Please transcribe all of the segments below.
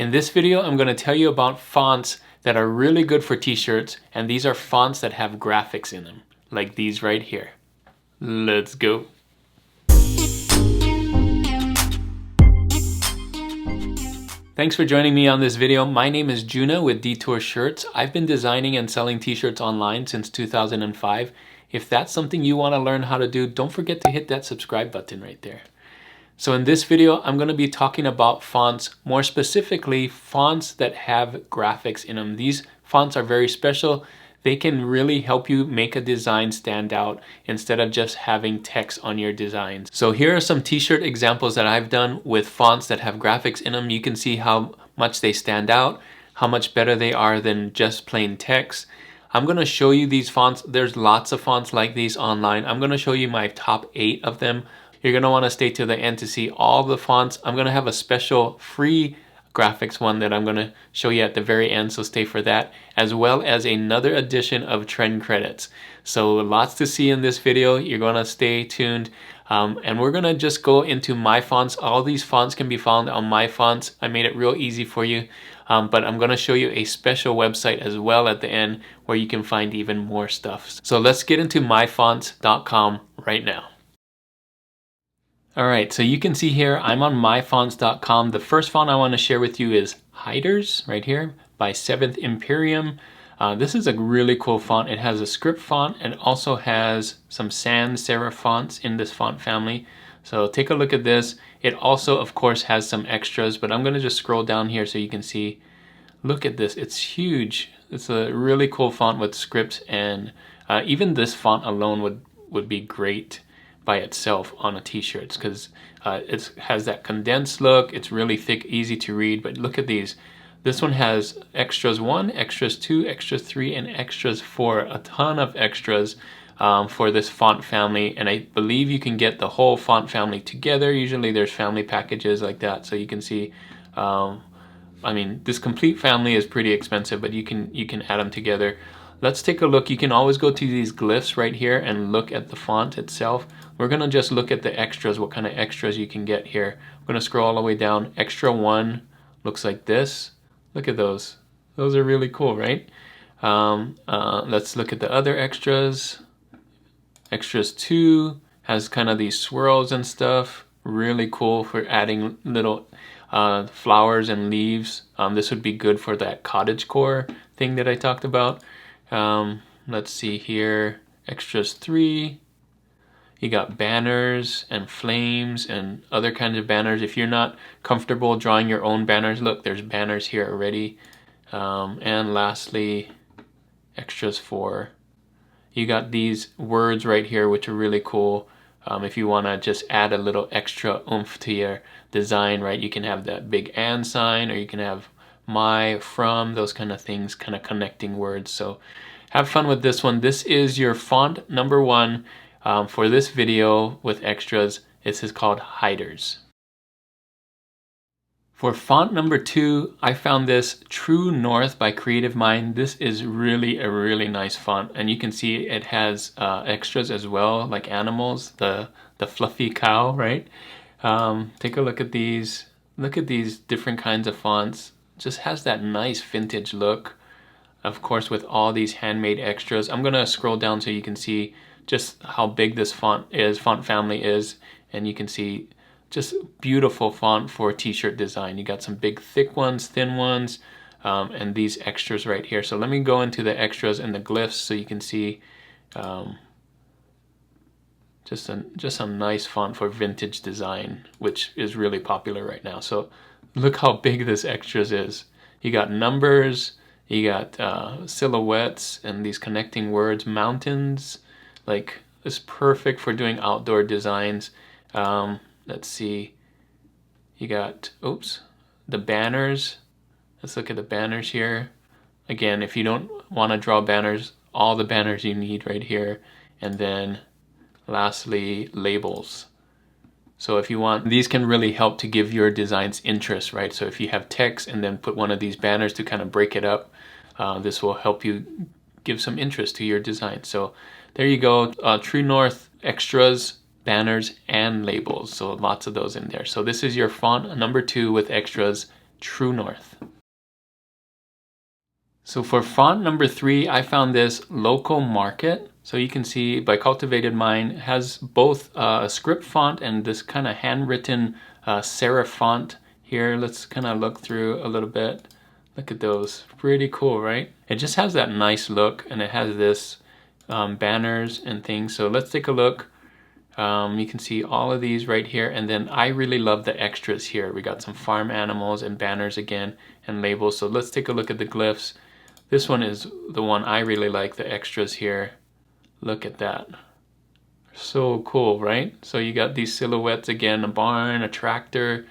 In this video, I'm going to tell you about fonts that are really good for t-shirts, and these are fonts that have graphics in them, like these right here. Let's go. Thanks for joining me on this video. My name is Juna with Detour Shirts. I've been designing and selling t-shirts online since 2005. If that's something you want to learn how to do, don't forget to hit that subscribe button right there. So in this video, I'm going to be talking about fonts, more specifically fonts that have graphics in them. These fonts are very special. They can really help you make a design stand out instead of just having text on your designs. So here are some t-shirt examples that I've done with fonts that have graphics in them. You can see how much they stand out, how much better they are than just plain text. I'm going to show you these fonts. There's lots of fonts like these online. I'm going to show you my top 8 of them. You're going to want to stay to the end to see all the fonts. I'm going to have a special free graphics one that I'm going to show you at the very end, so stay for that, as well as another edition of trend credits. So lots to see in this video. You're going to stay tuned, and we're going to just go into my fonts. All these fonts can be found on my fonts. I made it real easy for you, but I'm going to show you a special website as well at the end where you can find even more stuff. So let's get into myfonts.com right now. Alright, so you can see here I'm on myfonts.com. The first font I want to share with you is Hiders right here by 7th Imperium. This is a really cool font. It has a script font and also has some sans serif fonts in this font family. So take a look at this. It also of course has some extras, but I'm going to just scroll down here so you can see. Look at this, it's huge. It's a really cool font with scripts, and even this font alone would be great by itself on a t-shirt because it has that condensed look. It's really thick, easy to read, but look at these. This one has extras 1, extras 2, extras 3, and extras 4. A ton of extras for this font family, and I believe you can get the whole font family together. Usually there's family packages like that, so you can see I mean, this complete family is pretty expensive, but you can add them together. Let's take a look. You can always go to these glyphs right here and look at the font itself. We're going to just look at the extras, what kind of extras you can get here. I'm going to scroll all the way down. Extra 1 looks like this. Look at those. Those are really cool, right? Let's look at the other extras. Extras 2 has kind of these swirls and stuff. Really cool for adding little flowers and leaves. This would be good for that cottagecore thing that I talked about. Let's see here. Extras 3. You got banners and flames and other kinds of banners. If you're not comfortable drawing your own banners, look, there's banners here already. And lastly, extras 4. You got these words right here, which are really cool. If you want to just add a little extra oomph to your design, right? You can have that big and sign, or you can have my, from, those kind of things, kind of connecting words. So have fun with this one. This is your font number 1 for this video with extras. This is called Hiders. For font number 2, I found this True North by Creative Mind. This is really a really nice font, and you can see it has extras as well, like animals, the fluffy cow, right? Take a look at these. Look at these different kinds of fonts. Just has that nice vintage look, of course, with all these handmade extras. I'm gonna scroll down so you can see just how big this font family is, and you can see just beautiful font for t-shirt design. You got some big thick ones, thin ones, and these extras right here. So let me go into the extras and the glyphs so you can see just a nice font for vintage design, which is really popular right now. So look how big this extras is. You got numbers, you got silhouettes and these connecting words, mountains. Like, it's perfect for doing outdoor designs. Let's see. You got, oops, the banners. Let's look at the banners here. Again, if you don't want to draw banners, all the banners you need right here. And then lastly, labels. So if you want, these can really help to give your designs interest, right? So if you have text and then put one of these banners to kind of break it up, this will help you give some interest to your design. So there you go, True North extras, banners, and labels. So lots of those in there. So this is your font number 2 with extras, True North. So for font number 3, I found this Local Market. So you can see by Cultivated Mind has both a script font and this kind of handwritten serif font here. Let's kind of look through a little bit. Look at those, pretty cool, right? It just has that nice look, and it has this banners and things. So let's take a look. You can see all of these right here, and then I really love the extras here. We got some farm animals and banners again and labels. So let's take a look at the glyphs. This one is the one I really like, the extras here. Look at that. So cool, right? So you got these silhouettes again, a barn, a tractor.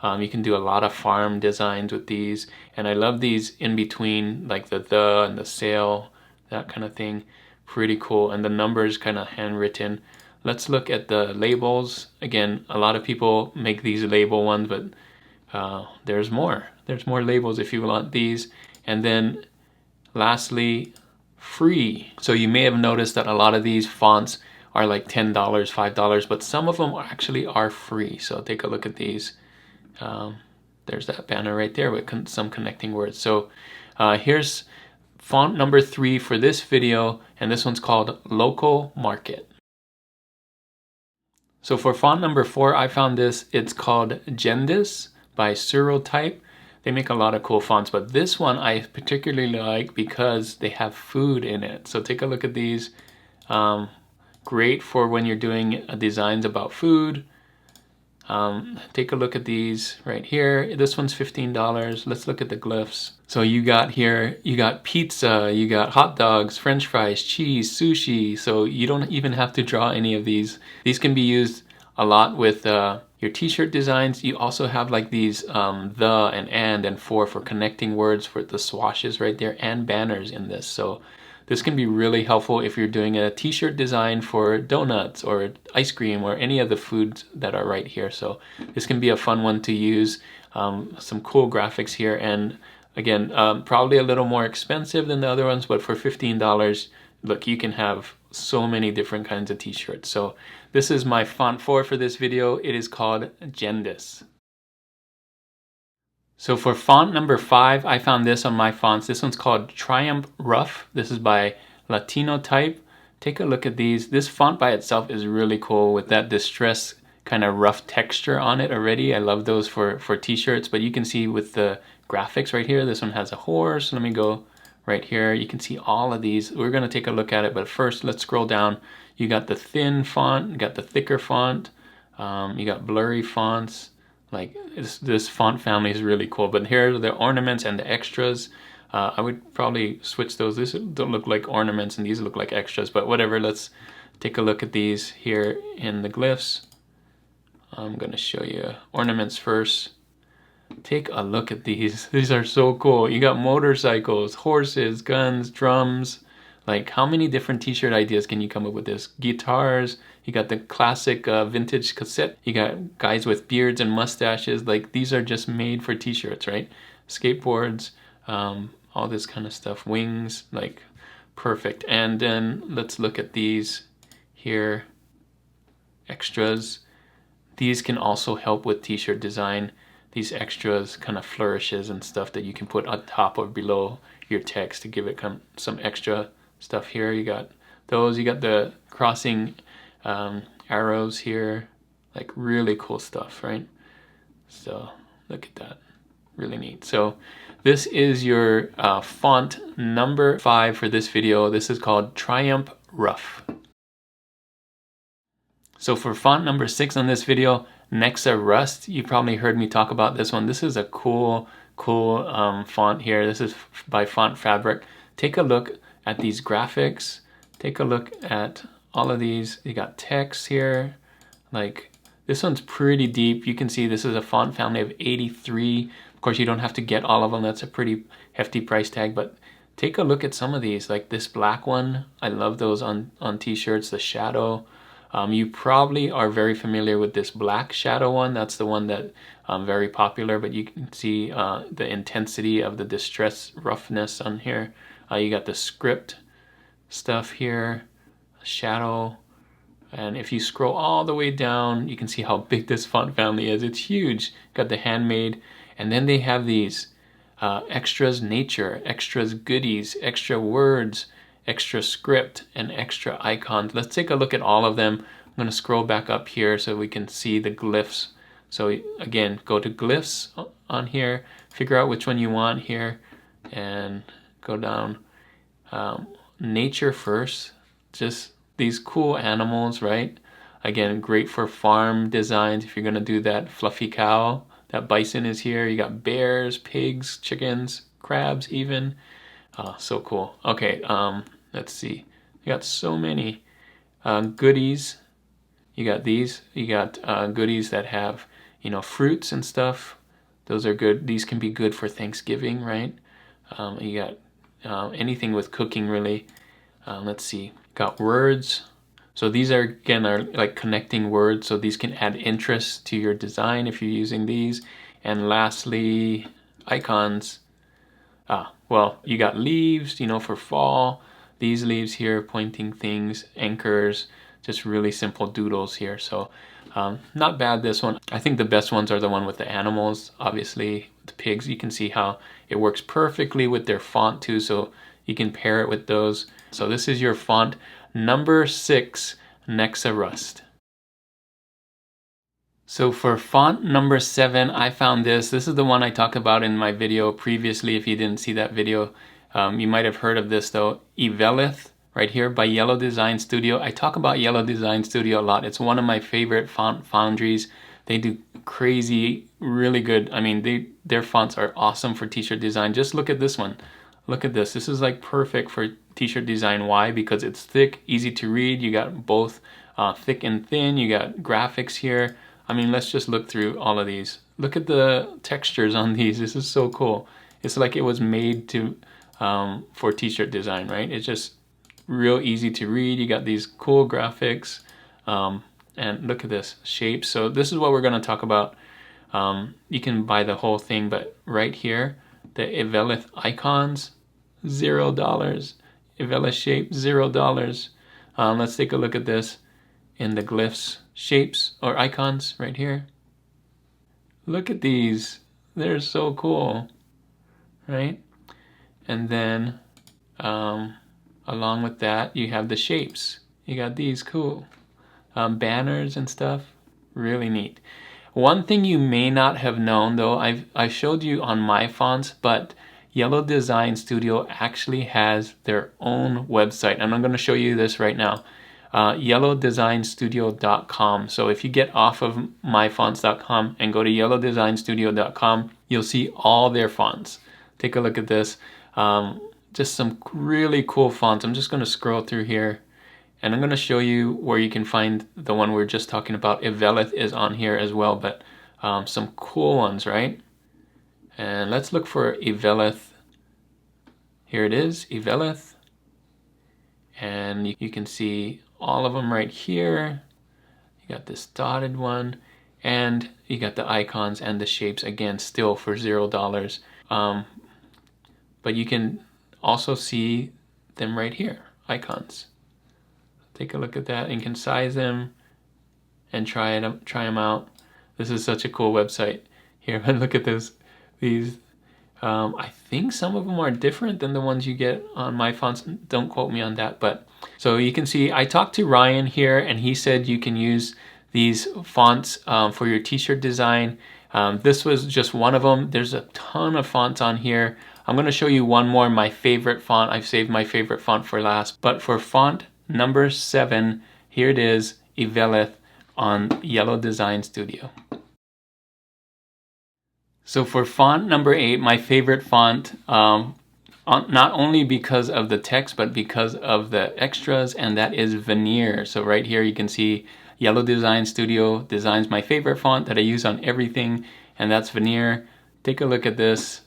You can do a lot of farm designs with these. And I love these in between, like the and the sail, that kind of thing. Pretty cool. And the numbers kind of handwritten. Let's look at the labels. Again, a lot of people make these label ones, but there's more. There's more labels if you want these. And then lastly, free. So you may have noticed that a lot of these fonts are like $10, $5, but some of them actually are free. So take a look at these. There's that banner right there with some connecting words. So here's font number 3 for this video, and this one's called Local Market. So for font number 4, I found this. It's called Gendis by Type. They make a lot of cool fonts, but this one I particularly like because they have food in it. So take a look at these. Great for when you're doing designs about food. Take a look at these right here. This one's $15. Let's look at the glyphs. So you got here, you got pizza, you got hot dogs, French fries, cheese, sushi. So you don't even have to draw any of these. These can be used a lot with your t-shirt designs. You also have like these the and for connecting words for the swashes right there, and banners in this. So this can be really helpful if you're doing a t-shirt design for donuts or ice cream or any of the foods that are right here. So this can be a fun one to use. Some cool graphics here, and again, probably a little more expensive than the other ones, but for $15, look, you can have so many different kinds of t-shirts. So this is my font 4 for this video. It is called Gendis. So for font number 5, I found this on my fonts. This one's called Triumph Rough. This is by Latino Type. Take a look at these. This font by itself is really cool with that distress kind of rough texture on it already. I love those for t-shirts, but you can see with the graphics right here, this one has a horse. Let me go right here. You can see all of these. We're going to take a look at it, but first let's scroll down. You got the thin font, you got the thicker font, you got blurry fonts. Like this font family is really cool, but here are the ornaments and the extras. I would probably switch those. These don't look like ornaments and these look like extras, but whatever. Let's take a look at these here in the glyphs. I'm going to show you ornaments first. Take a look at these. These are so cool. You got motorcycles, horses, guns, drums. Like, how many different t-shirt ideas can you come up with this? Guitars. You got the classic vintage cassette. You got guys with beards and mustaches. Like, these are just made for t-shirts, right? Skateboards, all this kind of stuff. Wings, like, perfect. And then let's look at these here. Extras. These can also help with t-shirt design. These extras, kind of flourishes and stuff that you can put on top or below your text to give it some extra stuff here. You got those. You got the crossing arrows here. Like, really cool stuff, right? So look at that. Really neat. So this is your font number 5 for this video. This is called Triumph Rough. So for font number 6 on this video, Nexa Rust. You probably heard me talk about this one. This is a cool font here. This is by Font Fabric. Take a look at these graphics. Take a look at all of these. You got text here. Like, this one's pretty deep. You can see this is a font family of 83. Of course, you don't have to get all of them. That's a pretty hefty price tag, but take a look at some of these. Like this black one. I love those on t-shirts. The shadow. You probably are very familiar with this black shadow one. That's the one that very popular, but you can see the intensity of the distress roughness on here. You got the script stuff here, shadow, and if you scroll all the way down, you can see how big this font family is. It's huge. Got the handmade, And then they have these extras nature, extras goodies, extra words, extra script, and extra icons. Let's take a look at all of them. I'm going to scroll back up here so we can see the glyphs. So again, go to glyphs on here, figure out which one you want here, and go down. Nature first, just these cool animals, right? Again, great for farm designs if you're going to do that. Fluffy cow, that bison is here. You got bears, pigs, chickens, crabs even. So cool. Okay, let's see. You got so many goodies. You got these. You got goodies that have, you know, fruits and stuff. Those are good. These can be good for Thanksgiving, right? You got anything with cooking, really. Let's see. Got words. So these are, again, are like connecting words. So these can add interest to your design if you're using these. And lastly, icons. Well, you got leaves, you know, for fall. These leaves here, pointing things, anchors, just really simple doodles here. So not bad, this one. I think the best ones are the one with the animals, obviously. The pigs, you can see how it works perfectly with their font too. So you can pair it with those. So this is your font number 6, Nexa Rust. So for font number 7, I found this. This is the one I talked about in my video previously. If you didn't see that video, you might have heard of this though. Eveleth, right here by Yellow Design Studio. I talk about Yellow Design Studio a lot. It's one of my favorite font foundries. They do crazy, really good. I mean, their fonts are awesome for t-shirt design. Just look at this one. Look at this. This is like perfect for t-shirt design. Why? Because it's thick, easy to read. You got both thick and thin. You got graphics here. I mean, let's just look through all of these. Look at the textures on these. This is so cool. It's like it was made to for t-shirt design, right? It's just real easy to read. You got these cool graphics. And look at this, shapes. So this is what we're going to talk about. You can buy the whole thing, but right here, the Eveleth icons, $0. Eveleth shape, $0. Let's take a look at this in the glyphs, shapes or icons right here. Look at these. They're so cool, right? And then along with that, you have the shapes. You got these cool banners and stuff. Really neat. One thing you may not have known though, I showed you on my fonts, but Yellow Design Studio actually has their own website, and I'm going to show you this right now. yellowdesignstudio.com. So if you get off of myfonts.com and go to yellowdesignstudio.com, you'll see all their fonts. Take a look at this. Just some really cool fonts. I'm just going to scroll through here, and I'm going to show you where you can find the one we were just talking about. Eveleth is on here as well, but some cool ones, right? And let's look for Eveleth. Here it is, Eveleth. And you can see all of them right here. You got this dotted one, and you got the icons and the shapes, again, still for $0. But you can also see them right here, icons. Take a look at that, and you can size them and try them out. This is such a cool website here. But look at this. These, I think some of them are different than the ones you get on my fonts. Don't quote me on that. But so you can see, I talked to Ryan here, and he said you can use these fonts for your t-shirt design. This was just one of them. There's a ton of fonts on here. I'm going to show you one more, my favorite font. I've saved my favorite font for last. But for font number 7, here it is, Eveleth on Yellow Design Studio. So for font number 8, my favorite font, not only because of the text, but because of the extras, and that is Veneer. So right here you can see Yellow Design Studio designs my favorite font that I use on everything, and that's Veneer. Take a look at this.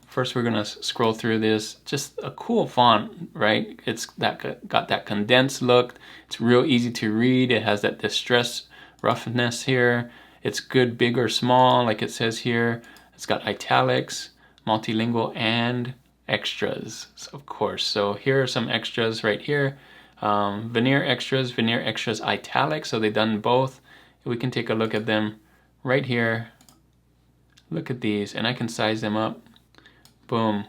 First we're gonna scroll through this. Just a cool font, right? It's got that condensed look. It's real easy to read. It has that distress roughness here. It's good big or small, like it says here. It's got italics, multilingual, and extras, of course. So here are some extras right here. Veneer extras italics. So they've done both. We can take a look at them right here. Look at these, and I can size them up. Boom.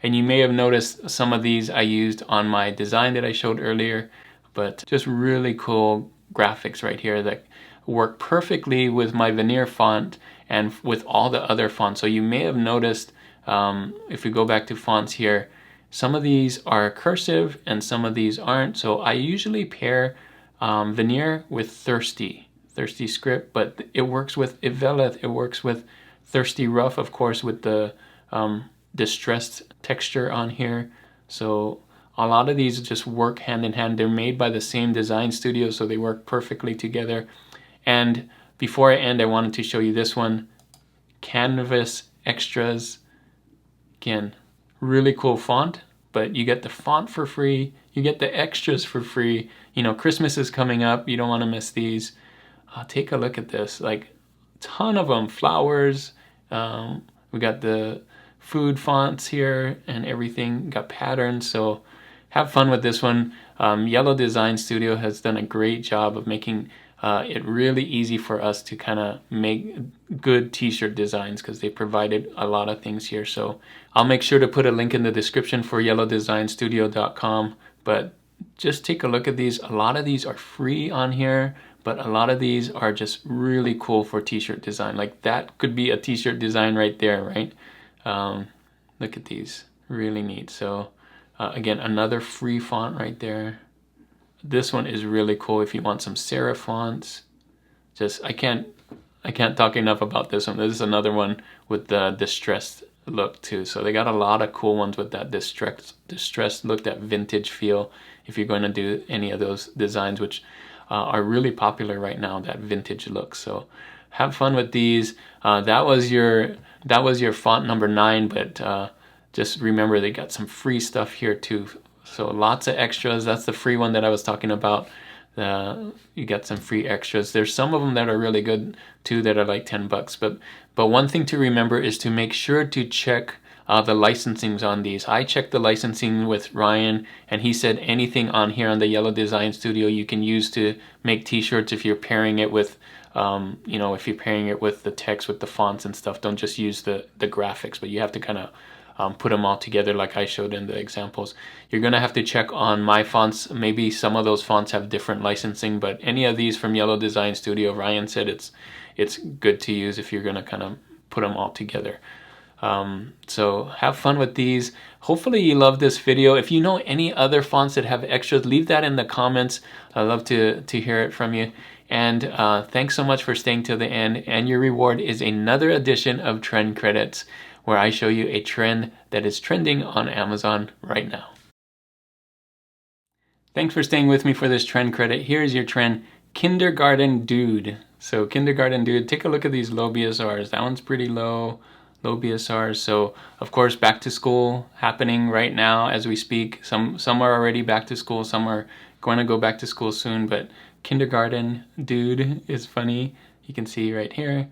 And you may have noticed some of these I used on my design that I showed earlier, but just really cool graphics right here that work perfectly with my Veneer font and with all the other fonts. So you may have noticed, if we go back to fonts here, some of these are cursive and some of these aren't. So I usually pair Veneer with Thirsty script, but it works with Eveleth, it works with Thirsty Rough, of course, with the distressed texture on here. So a lot of these just work hand in hand. They're made by the same design studio, so they work perfectly together. And before I end, I wanted to show you this one, Canvas Extras. Again, really cool font, but you get the font for free, you get the extras for free. You know, Christmas is coming up, you don't want to miss these. Take a look at this, like ton of them, flowers. We got the food fonts here and everything, got patterns, so have fun with this one. Yellow Design Studio has done a great job of making it really easy for us to kind of make good t-shirt designs, because they provided a lot of things here. So I'll make sure to put a link in the description for yellowdesignstudio.com, but just take a look at these. A lot of these are free on here, but a lot of these are just really cool for t-shirt design. Like that could be a t-shirt design right there, right? Look at these, really neat. So again, another free font right there. This one is really cool if you want some serif fonts. Just I can't talk enough about this one. This is another one with the distressed look too. So they got a lot of cool ones with that distressed look, that vintage feel, if you're going to do any of those designs, which are really popular right now, that vintage look. So have fun with these. That was your font number 9, but just remember they got some free stuff here too. So lots of extras. That's the free one that I was talking about. You get some free extras. There's some of them that are really good too, that are like $10. But one thing to remember is to make sure to check the licensings on these. I checked the licensing with Ryan, and he said anything on here on the Yellow Design Studio you can use to make t-shirts if you're pairing it with you know, if you're pairing it with the text, with the fonts and stuff. Don't just use the graphics, but you have to kind of put them all together like I showed in the examples. You're going to have to check on my fonts. Maybe some of those fonts have different licensing, but any of these from Yellow Design Studio, Ryan said it's good to use if you're going to kind of put them all together. So have fun with these. Hopefully you love this video. If you know any other fonts that have extras, leave that in the comments. I'd love to hear it from you. And thanks so much for staying till the end. And your reward is another edition of Trend Credits, where I show you a trend that is trending on Amazon right now. Thanks for staying with me for this trend credit. Here's your trend, Kindergarten Dude. So Kindergarten Dude, take a look at these low BSRs. That one's pretty low BSRs. So of course, back to school happening right now as we speak. Some are already back to school, some are going to go back to school soon, but Kindergarten Dude is funny. You can see right here.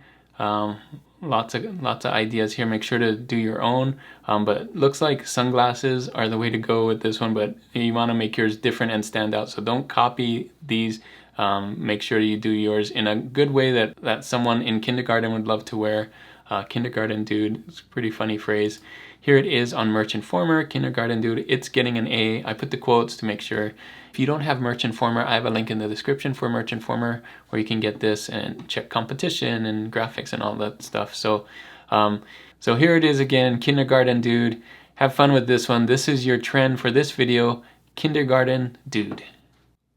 Lots of ideas here. Make sure to do your own, but looks like sunglasses are the way to go with this one, but you want to make yours different and stand out, so don't copy these. Make sure you do yours in a good way that someone in kindergarten would love to wear. Kindergarten Dude, it's a pretty funny phrase. Here it is on Merch Informer, Kindergarten Dude. It's getting an A. I put the quotes to make sure. If you don't have Merch Informer, I have a link in the description for Merch Informer where you can get this and check competition and graphics and all that stuff. So, so here it is again, Kindergarten Dude. Have fun with this one. This is your trend for this video, Kindergarten Dude.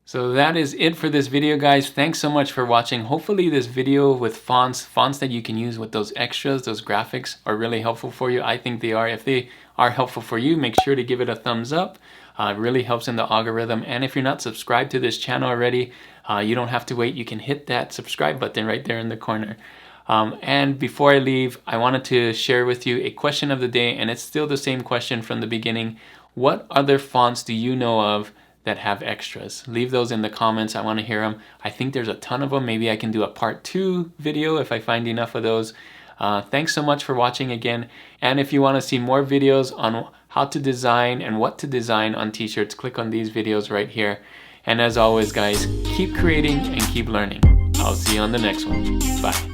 So that is it for this video, guys. Thanks so much for watching. Hopefully this video with fonts that you can use with those extras, those graphics, are really helpful for you. I think they are. If they are helpful for you, make sure to give it a thumbs up. It really helps in the algorithm. And if you're not subscribed to this channel already, you don't have to wait. You can hit that subscribe button right there in the corner. And before I leave, I wanted to share with you a question of the day, and it's still the same question from the beginning. What other fonts do you know of that have extras? Leave those in the comments. I want to hear them. I think there's a ton of them. Maybe I can do a part 2 video if I find enough of those. Thanks so much for watching again. And if you want to see more videos on how to design and what to design on t-shirts, click on these videos right here. And as always, guys, keep creating and keep learning. I'll see you on the next one. Bye.